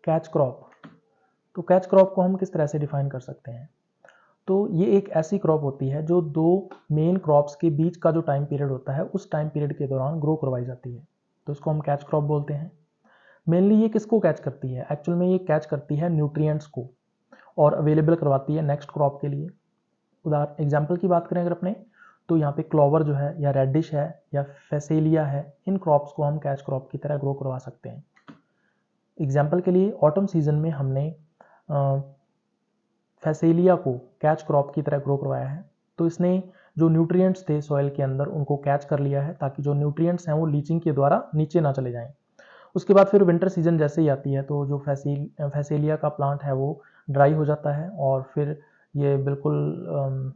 Catch crop. तो catch crop को हम किस तरह से डिफाइन कर सकते हैं? तो ये एक ऐसी क्रॉप होती है जो दो मेन क्रॉप्स के बीच का जो टाइम पीरियड होता है उस टाइम पीरियड के दौरान ग्रो करवाई जाती है, तो इसको हम कैच क्रॉप बोलते हैं। मेनली ये किसको कैच करती है? एक्चुअल में ये कैच करती है न्यूट्रिएंट्स को और अवेलेबल करवाती है नेक्स्ट क्रॉप के लिए। उदाहरण एग्जाम्पल की बात करें अगर अपने, तो यहाँ पे क्लोवर जो है या रेडिश है या फेसेलिया है, इन क्रॉप्स को हम कैच क्रॉप की तरह ग्रो करवा सकते हैं। एग्जाम्पल के लिए ऑटम सीजन में हमने फेसेलिया को कैच क्रॉप की तरह ग्रो करवाया है, तो इसने जो न्यूट्रिएंट्स थे सॉइल के अंदर उनको कैच कर लिया है ताकि जो न्यूट्रिएंट्स हैं वो लीचिंग के द्वारा नीचे ना चले जाएं। उसके बाद फिर विंटर सीजन जैसे ही आती है तो जो फेसेलिया का प्लांट है वो ड्राई हो जाता है और फिर ये बिल्कुल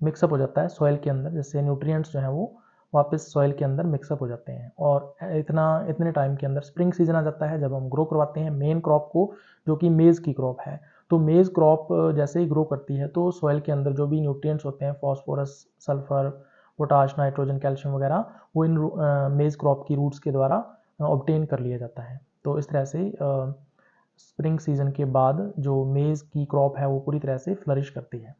मिक्सअप हो जाता है सॉइल के अंदर, जैसे न्यूट्रिएंट्स जो हैं वो वापस सॉइल के अंदर मिक्सअप हो जाते हैं। और इतने टाइम के अंदर स्प्रिंग सीजन आ जाता है जब हम ग्रो करवाते हैं मेन क्रॉप को, जो कि मेज़ की क्रॉप है। तो मेज़ क्रॉप जैसे ही ग्रो करती है तो सॉइल के अंदर जो भी न्यूट्रिएंट्स होते हैं, phosphorus, sulphur, potash, nitrogen, calcium वगैरह, वो इन मेज़ क्रॉप की रूट्स के द्वारा ऑब्टेन कर लिया जाता है। तो इस तरह से स्प्रिंग सीजन के बाद जो मेज़ की क्रॉप है वो पूरी तरह से फ्लरिश करती है।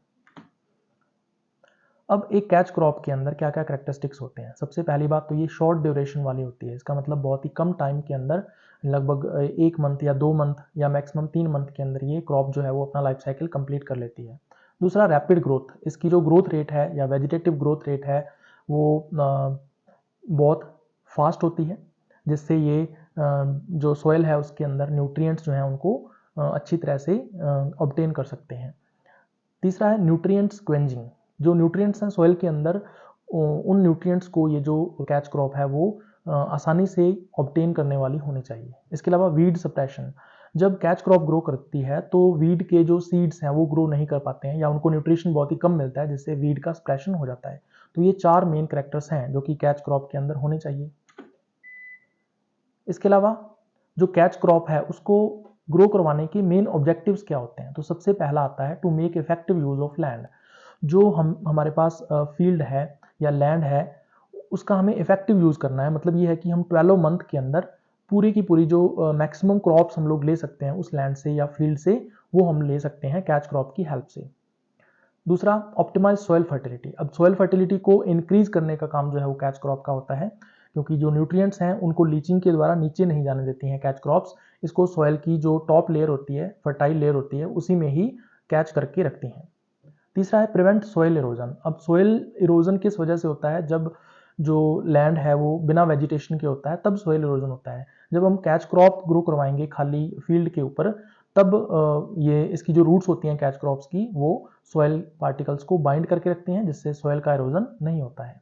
अब एक कैच क्रॉप के अंदर क्या क्या कैरेक्टरिस्टिक्स होते हैं? सबसे पहली बात तो ये शॉर्ट ड्यूरेशन वाली होती है। इसका मतलब बहुत ही कम टाइम के अंदर, लगभग 1 मंथ या 2 मंथ या मैक्सिमम 3 मंथ के अंदर ये क्रॉप जो है वो अपना लाइफ साइकिल कंप्लीट कर लेती है। दूसरा, रैपिड ग्रोथ। इसकी जो ग्रोथ रेट है या वेजिटेटिव ग्रोथ रेट है वो बहुत फास्ट होती है, जिससे ये जो सॉइल है उसके अंदर न्यूट्रिएंट्स जो हैं उनको अच्छी तरह से ऑब्टेन कर सकते हैं। तीसरा है न्यूट्रिएंट्स क्वेंजिंग। जो न्यूट्रिएंट्स हैं सॉइल के अंदर, उन न्यूट्रिएंट्स को ये जो कैच क्रॉप है वो आसानी से ऑब्टेन करने वाली होनी चाहिए। इसके अलावा वीड सप्रेशन। जब कैच क्रॉप ग्रो करती है तो वीड के जो सीड्स हैं वो ग्रो नहीं कर पाते हैं या उनको न्यूट्रिशन बहुत ही कम मिलता है, जिससे वीड का सप्रेशन हो जाता है। तो ये 4 मेन कैरेक्टर्स हैं जो कि कैच क्रॉप के अंदर होने चाहिए। इसके अलावा जो कैच क्रॉप है उसको ग्रो करवाने के मेन ऑब्जेक्टिव्स क्या होते हैं? तो सबसे पहला आता है to make effective use of land. जो हमारे पास फील्ड है या लैंड है उसका हमें इफेक्टिव यूज़ करना है। मतलब ये है कि हम 12 मंथ के अंदर पूरी की पूरी जो मैक्सिमम क्रॉप्स हम लोग ले सकते हैं उस लैंड से या फील्ड से, वो हम ले सकते हैं कैच क्रॉप की हेल्प से। दूसरा, ऑप्टिमाइज सॉइल फर्टिलिटी। अब सॉइल फर्टिलिटी को इंक्रीज करने का काम जो है वो कैच क्रॉप का होता है, क्योंकि जो न्यूट्रिएंट्स हैं उनको लीचिंग के द्वारा नीचे नहीं जाने देती हैं कैच क्रॉप्स। इसको सॉइल की जो टॉप लेयर होती है, फर्टाइल लेयर होती है, उसी में ही कैच करके रखती हैं। तीसरा है प्रिवेंट सॉइल इरोजन। अब सॉइल इरोजन किस वजह से होता है? जब जो लैंड है वो बिना वेजिटेशन के होता है तब सॉइल इरोजन होता है। जब हम कैच क्रॉप ग्रो करवाएंगे खाली फील्ड के ऊपर, तब ये इसकी जो रूट्स होती हैं कैच क्रॉप्स की, वो सॉइल पार्टिकल्स को बाइंड करके रखती हैं, जिससे सॉइल का इरोजन नहीं होता है।